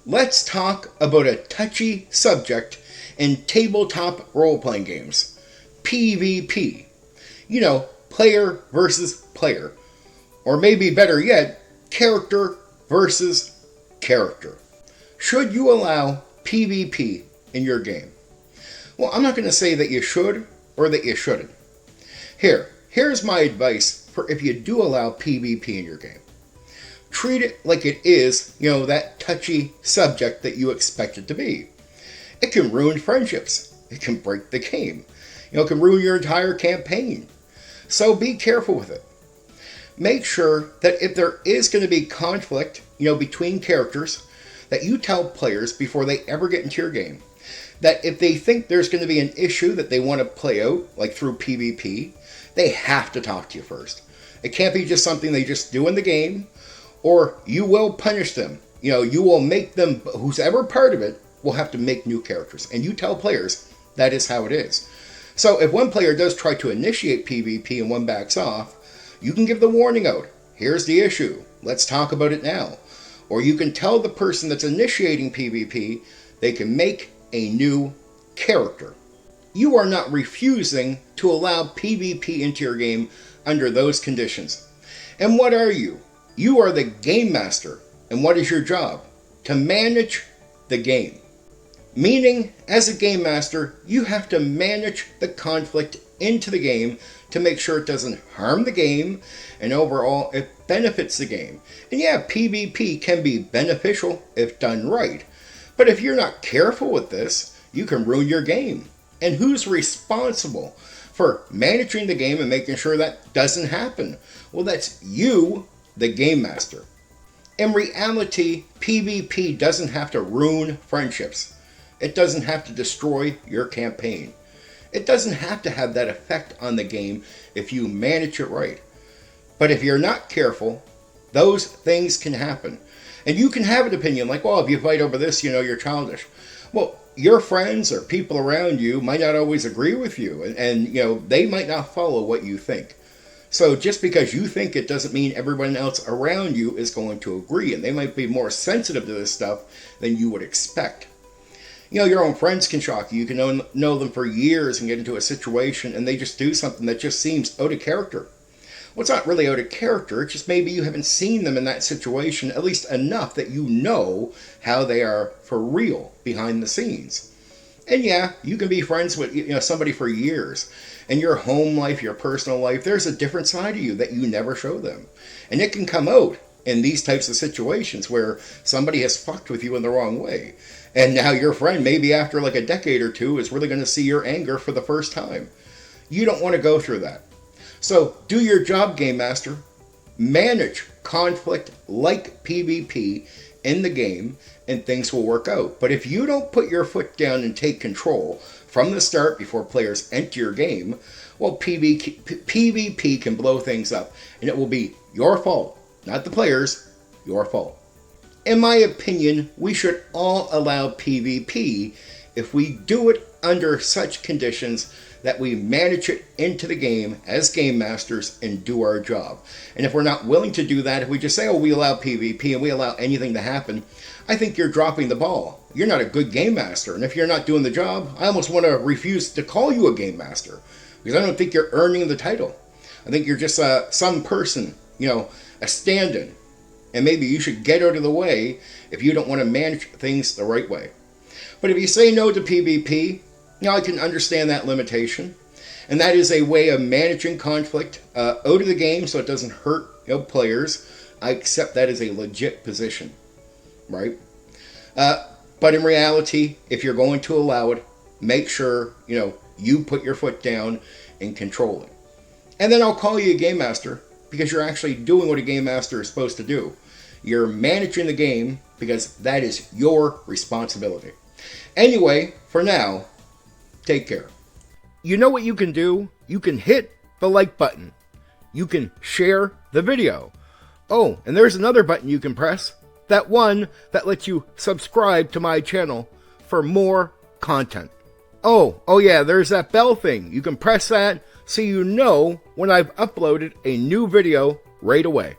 let's talk about a touchy subject in tabletop role-playing games. PvP. You know, player versus player. Or maybe better yet, character versus character. Should you allow PvP in your game? Well, I'm not going to say that you should or that you shouldn't. Here's my advice for if you do allow PvP in your game. Treat it like it is, that touchy subject that you expect it to be. It can ruin friendships. It can break the game. It can ruin your entire campaign. So be careful with it. Make sure that if there is going to be conflict, between characters, that you tell players before they ever get into your game that if they think there's going to be an issue that they want to play out, like through PvP, they have to talk to you first. It can't be just something they just do in the game, or you will punish them. You will make them, who's ever part of it, will have to make new characters. And you tell players that is how it is. So if one player does try to initiate PvP and one backs off, you can give the warning out. Here's the issue. Let's talk about it now. Or you can tell the person that's initiating PvP they can make a new character. You are not refusing to allow PvP into your game under those conditions. And what are you? You are the game master. And what is your job? To manage the game. Meaning, as a game master, you have to manage the conflict into the game to make sure it doesn't harm the game and overall it benefits the game. And yeah, PvP can be beneficial if done right. But if you're not careful with this, you can ruin your game. And who's responsible for managing the game and making sure that doesn't happen? Well, that's you, the game master. In reality, PvP doesn't have to ruin friendships. It doesn't have to destroy your campaign. It doesn't have to have that effect on the game if you manage it right. But if you're not careful, those things can happen. And you can have an opinion like, well, if you fight over this, you're childish. Well, your friends or people around you might not always agree with you. And they might not follow what you think. So just because you think it doesn't mean everyone else around you is going to agree. And they might be more sensitive to this stuff than you would expect. Your own friends can shock you. You can know them for years and get into a situation and they just do something that just seems out of character. Well, it's not really out of character. It's just maybe you haven't seen them in that situation at least enough that you know how they are for real behind the scenes. And yeah, you can be friends with somebody for years. In your home life, your personal life, there's a different side of you that you never show them. And it can come out in these types of situations where somebody has fucked with you in the wrong way. And now your friend, maybe after like a decade or two, is really going to see your anger for the first time. You don't want to go through that. So do your job, Game Master. Manage conflict like PvP in the game and things will work out. But if you don't put your foot down and take control from the start before players enter your game, well, PvP can blow things up. And it will be your fault, not the players, your fault. In my opinion, we should all allow PvP if we do it under such conditions that we manage it into the game as game masters and do our job. And if we're not willing to do that, if we just say, oh, we allow PvP and we allow anything to happen, I think you're dropping the ball. You're not a good game master. And if you're not doing the job, I almost want to refuse to call you a game master because I don't think you're earning the title. I think you're just some person, a stand-in. And maybe you should get out of the way if you don't want to manage things the right way. But if you say no to PvP, I can understand that limitation. And that is a way of managing conflict out of the game so it doesn't hurt players. I accept that as a legit position, right? But in reality, if you're going to allow it, make sure, you put your foot down and control it. And then I'll call you a game master because you're actually doing what a game master is supposed to do. You're managing the game because that is your responsibility. Anyway, for now, take care. You know what you can do? You can hit the like button. You can share the video. Oh, and there's another button you can press. That one that lets you subscribe to my channel for more content. Oh yeah, there's that bell thing. You can press that so you know when I've uploaded a new video right away.